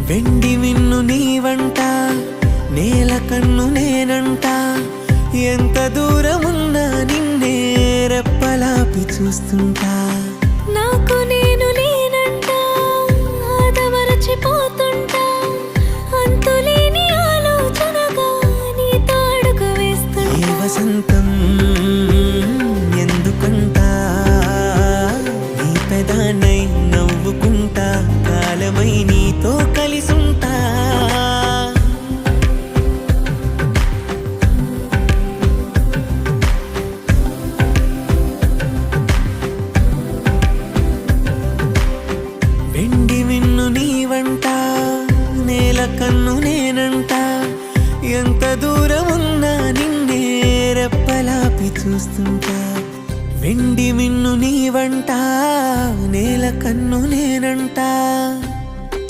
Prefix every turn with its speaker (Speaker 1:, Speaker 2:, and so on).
Speaker 1: వెండి మిన్ను నీ వంట, నేల కన్ను నేనంట. ఎంత దూరమున్నా నిన్నే రెప్పలాపి చూస్తుంటా.
Speaker 2: నాకు నేను నేనంట, ఆదమరచిపోతుంటా. అంతులేని ఆలోచనగా నీతో అడుగు వేస్తుంటా.
Speaker 1: ఏ వసంతం ఎందుకంటా, నీ పెదానై నవ్వుకుంటా. కాలమై నీతో కలిసుంటా. వెండి మిన్ను నీ వంట, నేల కన్ను నేనంట. ఎంత దూరమున్నా నిన్నే రెప్పలాపి చూస్తుంటా. వెండి మిన్ను నీ వంట, నేల కన్ను నేనంట.